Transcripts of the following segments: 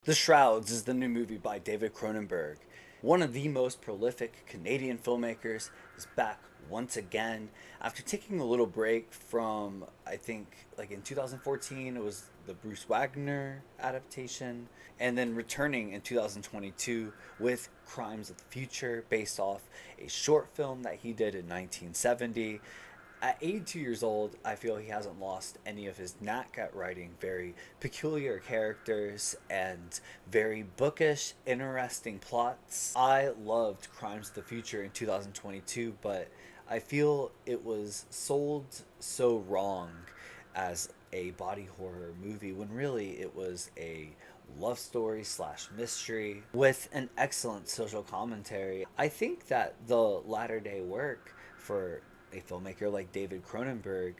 The Shrouds is the new movie by David Cronenberg. One of the most prolific Canadian filmmakers is back once again after taking a little break from, I think, like in 2014, it was the Bruce Wagner adaptation, and then returning in 2022 with Crimes of the Future, based off a short film that he did in 1970. At 82 years old, I feel he hasn't lost any of his knack at writing very peculiar characters and very bookish, interesting plots. I loved Crimes of the Future in 2022, but I feel it was sold so wrong as a body horror movie when really it was a love story slash mystery with an excellent social commentary. I think that the latter day work for a filmmaker like David Cronenberg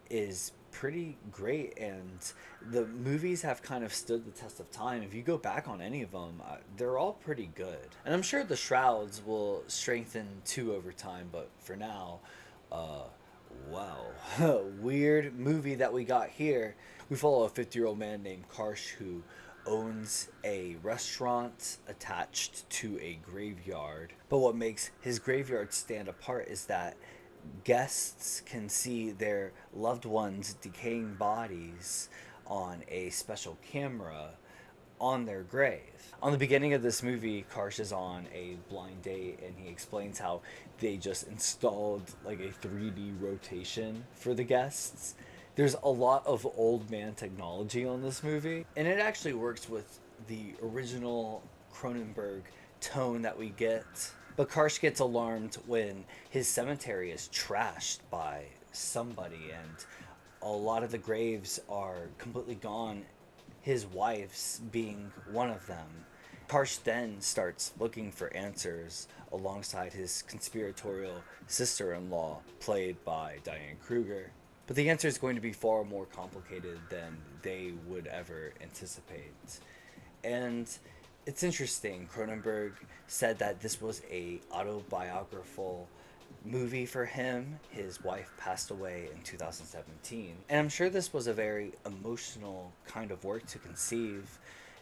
is pretty great, and the movies have kind of stood the test of time. If you go back on any of them, they're all pretty good, and I'm sure the Shrouds will strengthen too over time, but for now, uh wow. Weird movie that we got here. We follow a 50-year-old man named Karsh who owns a restaurant attached to a graveyard. But what makes his graveyard stand apart is that guests can see their loved ones' decaying bodies on a special camera on their grave. On the beginning of this movie, Karsh is on a blind date and he explains how they just installed like a 3D rotation for the guests. There's a lot of old man technology on this movie, and it actually works with the original Cronenberg tone that we get. But Karsh gets alarmed when his cemetery is trashed by somebody, and a lot of the graves are completely gone, his wife's being one of them. Karsh then starts looking for answers alongside his conspiratorial sister in law, played by Diane Kruger. But the answer is going to be far more complicated than they would ever anticipate. And it's interesting. Cronenberg said that this was a autobiographical movie for him. His wife passed away in 2017. And I'm sure this was a very emotional kind of work to conceive.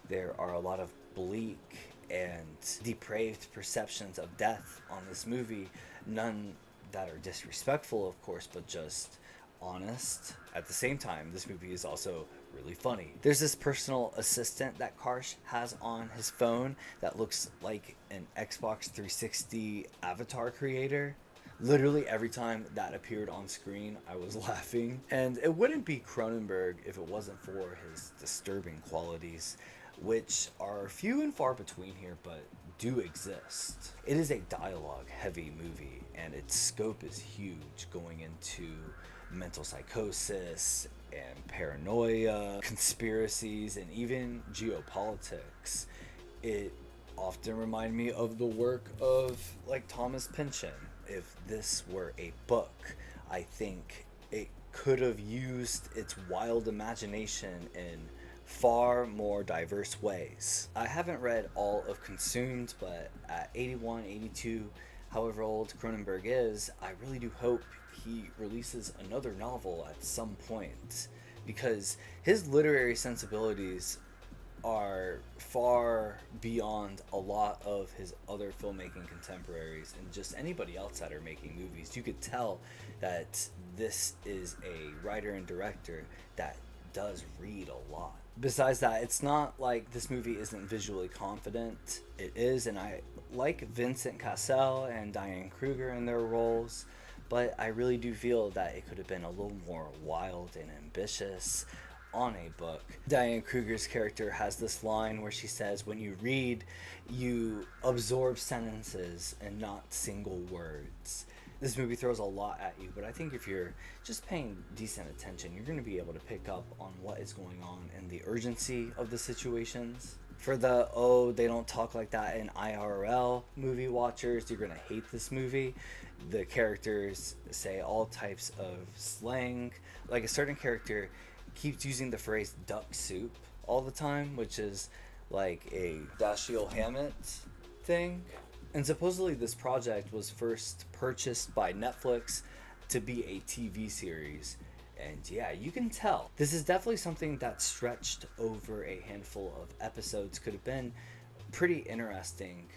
There are a lot of bleak and depraved perceptions of death on this movie. None that are disrespectful, of course, but just honest. At the same time, this movie is also really funny. There's this personal assistant that Karsh has on his phone that looks like an Xbox 360 avatar creator. Literally every time that appeared on screen, I was laughing. And it wouldn't be Cronenberg if it wasn't for his disturbing qualities, which are few and far between here, but do exist. It is a dialogue heavy movie, and its scope is huge, going into mental psychosis and paranoia, conspiracies, and even geopolitics. It often reminded me of the work of like Thomas Pynchon. If this were a book, I think it could have used its wild imagination in far more diverse ways. I haven't read all of Consumed, but at 81, 82, however old Cronenberg is, I really do hope he releases another novel at some point, because his literary sensibilities are far beyond a lot of his other filmmaking contemporaries and just anybody else that are making movies. You could tell that this is a writer and director that does read a lot. Besides that, it's not like this movie isn't visually confident. It is, and I like Vincent Cassel and Diane Kruger in their roles, but I really do feel that it could have been a little more wild and ambitious on a book. Diane Kruger's character has this line where she says, when you read, you absorb sentences and not single words. This movie throws a lot at you, but I think if you're just paying decent attention, you're going to be able to pick up on what is going on and the urgency of the situations. For the, oh, they don't talk like that in IRL movie watchers, you're going to hate this movie. The characters say all types of slang. Like a certain character keeps using the phrase duck soup all the time, which is like a Dashiell Hammett thing. And supposedly this project was first purchased by Netflix to be a TV series. And yeah, you can tell. This is definitely something that stretched over a handful of episodes. Could have been pretty interesting.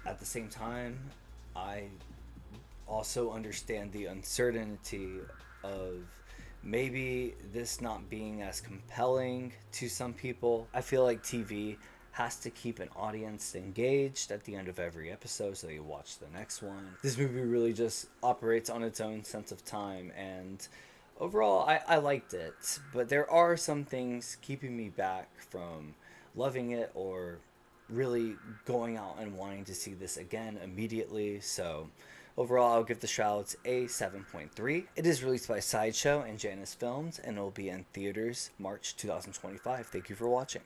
At the same time, I also understand the uncertainty of maybe this not being as compelling to some people. I feel like TV has to keep an audience engaged at the end of every episode so they watch the next one. This movie really just operates on its own sense of time, and overall I liked it, but there are some things keeping me back from loving it or really going out and wanting to see this again immediately. So overall, I'll give The Shrouds a 7.3. It is released by Sideshow and Janus Films, and it will be in theaters March 2025. Thank you for watching.